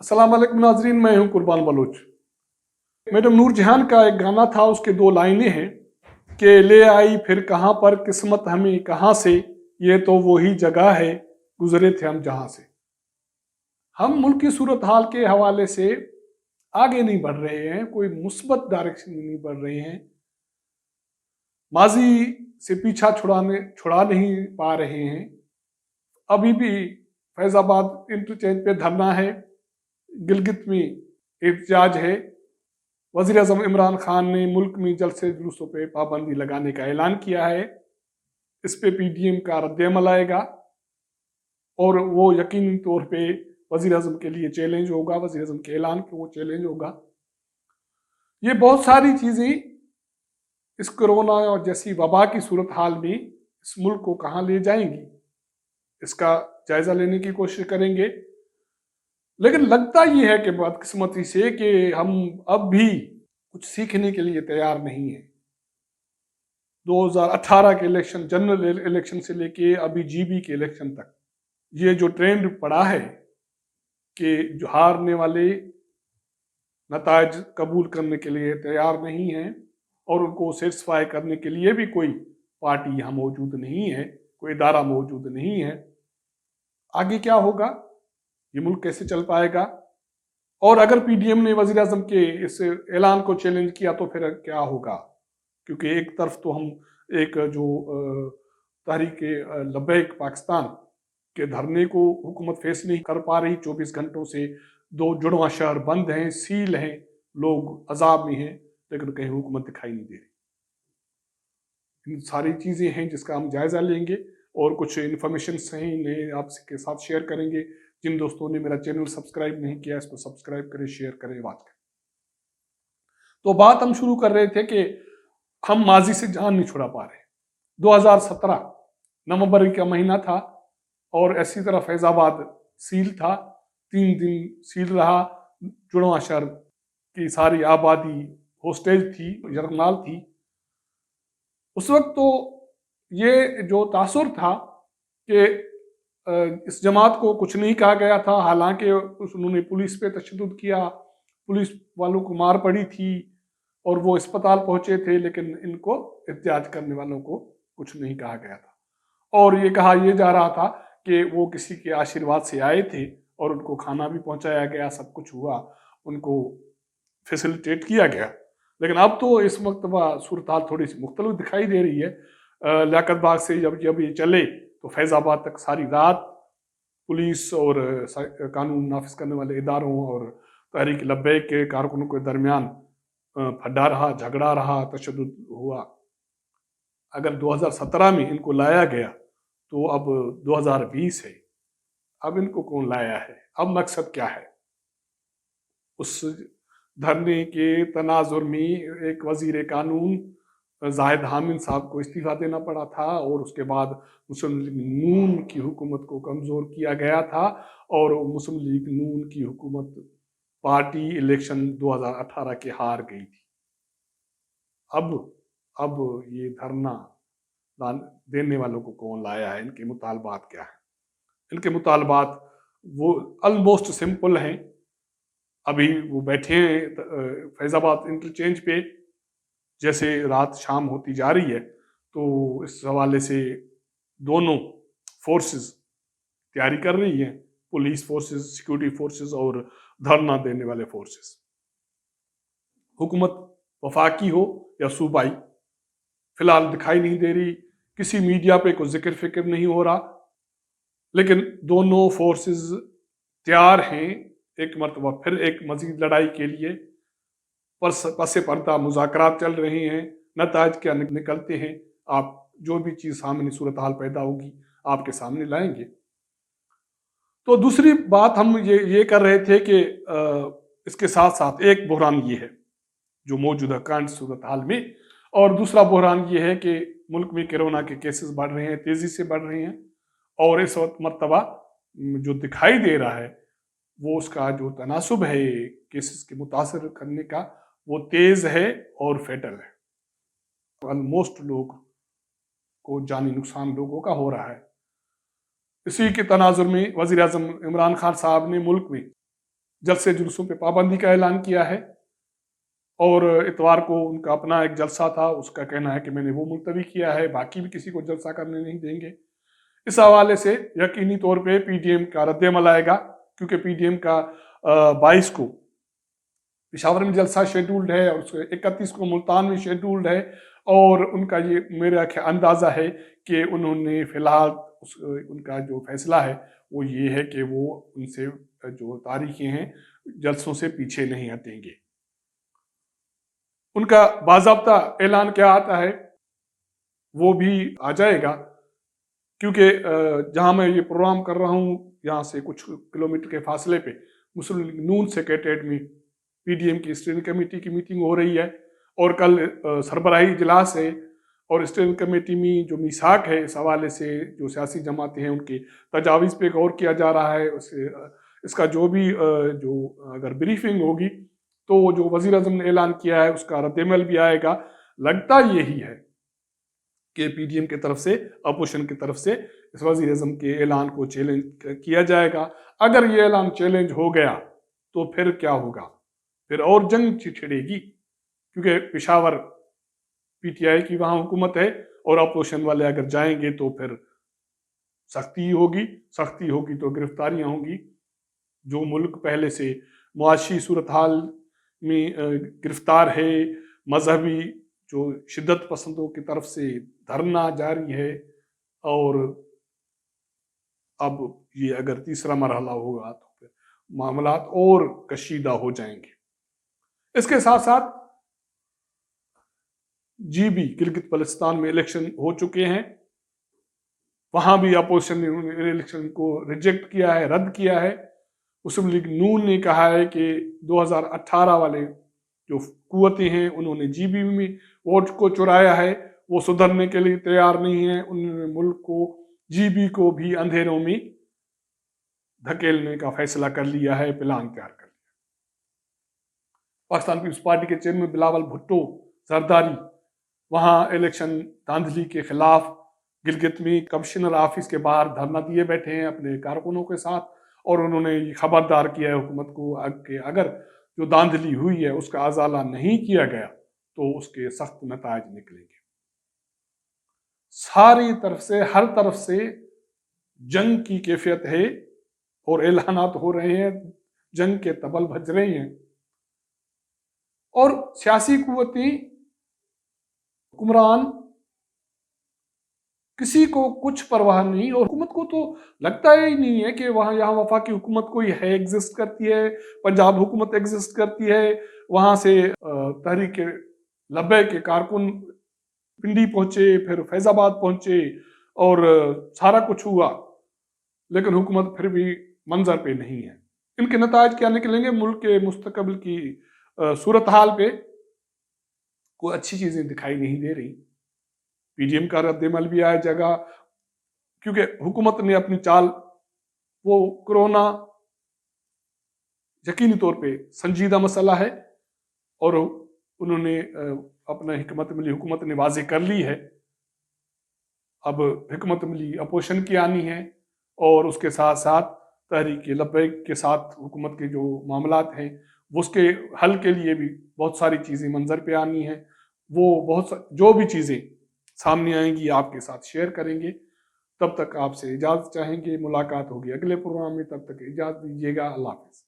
अस्सलाम वालेकुम नाजरीन, मैं हूं कुर्बान बलोच। मैडम नूर जहान का एक गाना था, उसके दो लाइनें हैं कि ले आई फिर कहाँ पर किस्मत हमें कहाँ से, ये तो वही जगह है गुजरे थे हम जहां से। हम मुल्क की सूरत हाल के हवाले से आगे नहीं बढ़ रहे हैं, कोई मुस्बत डायरेक्शन में नहीं बढ़ रहे हैं, माजी से पीछा छुड़ा नहीं पा रहे हैं। अभी भी फैजाबाद इंटरचेंज पे धरना है, गिलगित में एहतजाज है। वज़ीर आज़म इमरान खान ने मुल्क में जलसे जुलूसों पे पाबंदी लगाने का ऐलान किया है। इस पे पीडीएम का रद्द-ए-अमल आएगा और वो यकीनी तौर पे वज़ीर आज़म के लिए चैलेंज होगा, वज़ीर आज़म के ऐलान पे वो चैलेंज होगा। ये बहुत सारी चीज़ें इस कोरोना और जैसी वबा की सूरत हाल में इस मुल्क को कहाँ ले जाएंगी, इसका जायजा लेने की कोशिश करेंगे। लेकिन लगता ये है कि बदकिस्मती से कि हम अब भी कुछ सीखने के लिए तैयार नहीं है। 2018 के इलेक्शन, जनरल इलेक्शन से लेके अभी जीबी के इलेक्शन तक ये जो ट्रेंड पड़ा है कि जो हारने वाले नताज कबूल करने के लिए तैयार नहीं हैं और उनको सेटिस्फाई करने के लिए भी कोई पार्टी यहाँ मौजूद नहीं है, कोई इदारा मौजूद नहीं है। आगे क्या होगा, ये मुल्क कैसे चल पाएगा? और अगर पीडीएम ने वज़ीर आज़म के इस ऐलान को चैलेंज किया तो फिर क्या होगा? क्योंकि एक तरफ तो हम एक जो तहरीक लब्बैक पाकिस्तान के धरने को हुकूमत फेस नहीं कर पा रही, 24 घंटों से 2 जुड़वां शहर बंद हैं, सील हैं, लोग अजाब में हैं, लेकिन कहीं हुकूमत दिखाई नहीं दे रही। इन सारी चीज़ें हैं जिसका हम जायज़ा लेंगे और कुछ इन्फॉर्मेशन हैं इन्हें आपके साथ शेयर करेंगे। जिन दोस्तों ने मेरा चैनल सब्सक्राइब नहीं किया, इसको सब्सक्राइब करें, शेयर करें, बात करें। तो बात हम शुरू कर रहे थे कि हम माजी से जान नहीं छुड़ा पा रहे। 2017 नवंबर का महीना था और ऐसी तरह फैजाबाद सील था, 3 दिन सील रहा। जुड़वा शहर की सारी आबादी होस्टेज थी, यरगमाल थी। उस वक्त तो ये जो तासुर था कि इस जमात को कुछ नहीं कहा गया था, हालांकि उन्होंने पुलिस पे तशद्दुद किया, पुलिस वालों को मार पड़ी थी और वो अस्पताल पहुंचे थे, लेकिन इनको एहतजाज करने वालों को कुछ नहीं कहा गया था। और ये कहा यह जा रहा था कि वो किसी के आशीर्वाद से आए थे और उनको खाना भी पहुंचाया गया, सब कुछ हुआ, उनको फैसिलिटेट किया गया। लेकिन अब तो इस वक्त सूरत हाल थोड़ी सी मुख्तलिफ दिखाई दे रही है। लियाकत बाग से जब ये चले तो फैज़ाबाद तक सारी रात पुलिस और कानून नाफिज करने वाले इदारों और तहरीक लब्बैक के कारकुनों के दरमियान फड्डा रहा, झगड़ा रहा, तशद्दुद हुआ। अगर 2017 में इनको लाया गया तो अब 2020 है, अब इनको कौन लाया है? अब मकसद क्या है? उस धरने के तनाजुर में एक वजीर कानून जाहिद हामिद साहब को इस्तीफा देना पड़ा था और उसके बाद मुस्लिम लीग नून की हुकूमत को कमज़ोर किया गया था और मुस्लिम लीग नून की हुकूमत पार्टी इलेक्शन 2018 के हार गई थी। अब ये धरना देने वालों को कौन लाया है? इनके मुतालबात क्या है? इनके मुतालबात वो ऑलमोस्ट सिंपल हैं। अभी वो बैठे हैं फैज़ाबाद इंटरचेंज पे, जैसे रात शाम होती जा रही है तो इस हवाले से दोनों फोर्सेस तैयारी कर रही हैं, पुलिस फोर्सेस, सिक्योरिटी फोर्सेस और धरना देने वाले फोर्सेस। हुकूमत वफाकी हो या सूबाई फिलहाल दिखाई नहीं दे रही, किसी मीडिया पे कोई जिक्र फिक्र नहीं हो रहा, लेकिन दोनों फोर्सेस तैयार हैं एक मरतबा फिर एक मजीद लड़ाई के लिए। पसे पर्दा मुज़ाकरात चल रहे हैं, नताज क्या निकलते हैं, आप जो भी चीज़ सामने सूरत हाल पैदा होगी आपके सामने लाएंगे। तो दूसरी बात हम ये कर रहे थे कि इसके साथ साथ एक बहरान ये है जो मौजूदा करंट सूरत हाल में, और दूसरा बहरान ये है कि मुल्क में कोरोना के केसेस बढ़ रहे हैं, तेज़ी से बढ़ रहे हैं और इस वक्त मरतबा जो दिखाई दे रहा है वो उसका जो तनासुब है केसेस के मुतासर करने का वो तेज़ है और फेटल है। ऑलमोस्ट लोग को जानी नुकसान लोगों का हो रहा है। इसी के तनाजुर में वज़ीर आज़म इमरान खान साहब ने मुल्क में जलसे जुलूसों पे पाबंदी का ऐलान किया है, और इतवार को उनका अपना एक जलसा था, उसका कहना है कि मैंने वो मुलतवी किया है, बाकी भी किसी को जलसा करने नहीं देंगे। इस हवाले से यकीनी तौर पे पीडीएम का रद्द-ए-अमल आएगा, क्योंकि पीडीएम का 22 को पेशावर में जलसा शेड्यूल्ड है और 31 को मुल्तान में शेड्यूल्ड है, और उनका ये मेरा अंदाज़ा है कि उन्होंने फिलहाल उनका जो फैसला है वो ये है कि वो उनसे जो तारीखें हैं जलसों से पीछे नहीं हटेंगे। उनका बाज़ाब्ता ऐलान क्या आता है वो भी आ जाएगा, क्योंकि जहां मैं ये प्रोग्राम कर रहा हूँ यहाँ से कुछ किलोमीटर के फासले पे मुस्लिम लीग नून सेक्रेटेरिएट में पीडीएम की स्टीयरिंग कमेटी की मीटिंग हो रही है, और कल सरबराही इजलास है, और स्टीयरिंग कमेटी में जो मीसाक है इस हवाले से जो सियासी जमातें हैं उनकी तजावीज़ पे गौर किया जा रहा है। इसका जो भी जो अगर ब्रीफिंग होगी तो जो वज़ीर आज़म ने ऐलान किया है उसका रद्द-ए-अमल भी आएगा। लगता यही है कि पीडीएम की तरफ से, अपोजिशन की तरफ से इस वज़ीर आज़म के ऐलान को चैलेंज किया जाएगा। अगर ये ऐलान चैलेंज हो गया तो फिर क्या होगा, फिर और जंग छिड़ेगी, क्योंकि पेशावर पीटीआई की वहाँ हुकूमत है, और अपोजिशन वाले अगर जाएंगे तो फिर सख्ती होगी तो गिरफ्तारियां होंगी। जो मुल्क पहले से मुआशी सूरत हाल में गिरफ्तार है, मजहबी जो शिद्दत पसंदों की तरफ से धरना जारी है, और अब ये अगर तीसरा मरहला होगा तो फिर मामलात और कशीदा हो जाएंगे। इसके साथ साथ जीबी गिलगित बल्तिस्तान में इलेक्शन हो चुके हैं, वहां भी अपोजिशन ने इलेक्शन को रिजेक्ट किया है, रद्द किया है। मुस्लिम लीग नून ने कहा है कि 2018 वाले जो कुव्वतें हैं उन्होंने जीबी में वोट को चुराया है, वो सुधरने के लिए तैयार नहीं है। उन्होंने मुल्क को, जीबी को भी अंधेरों में धकेलने का फैसला कर लिया है, प्लान तैयार कर लिया। पाकिस्तान पीपल्स पार्टी के चेयरमैन बिलावल भुट्टो जरदारी वहां इलेक्शन धांधली के खिलाफ गिलगित में कमिश्नर ऑफिस के बाहर धरना दिए बैठे हैं अपने कारकुनों के साथ, और उन्होंने खबरदार किया है हुकूमत को कि अगर जो धांधली हुई है उसका अजाला नहीं किया गया तो उसके सख्त नतायज निकलेंगे। सारी तरफ से, हर तरफ से जंग की कैफियत है, और ऐलानात हो रहे हैं, जंग के तबल बज रहे हैं, और सियासी कुव्वतें, हुक्मरान, किसी को कुछ परवाह नहीं, और हुकूमत को तो लगता ही नहीं है कि वहाँ यहाँ वफाकी हुकूमत कोई है, एग्जिस्ट करती है, पंजाब हुकूमत एग्जिस्ट करती है। वहाँ से तहरीक लब्बैक के कारकुन पिंडी पहुंचे, फिर फैजाबाद पहुंचे, और सारा कुछ हुआ, लेकिन हुकूमत फिर भी मंजर पे नहीं है। इनके नतायज क्या निकलेंगे, मुल्क के मुस्तकबिल की सूरत हाल पे कोई अच्छी चीजें दिखाई नहीं दे रही। पीडीएम का रद्द-ए-अमल भी आ जाएगा, क्योंकि हुकूमत ने अपनी चाल, वो कोरोना यकीनी तौर पे संजीदा मसला है, और उन्होंने अपना हुकूमत ने वाज़ेह कर ली है। अब हिकमत अमली अपोजिशन की आनी है, और उसके साथ साथ तहरीक लब्बैक के साथ हुकूमत के जो मामलात हैं उसके हल के लिए भी बहुत सारी चीज़ें मंजर पे आनी हैं। वो जो भी चीज़ें सामने आएंगी आपके साथ शेयर करेंगे। तब तक आपसे इजाज़त चाहेंगे, मुलाकात होगी अगले प्रोग्राम में, तब तक इजाज़त दीजिएगा। अल्लाह हाफ़िज़।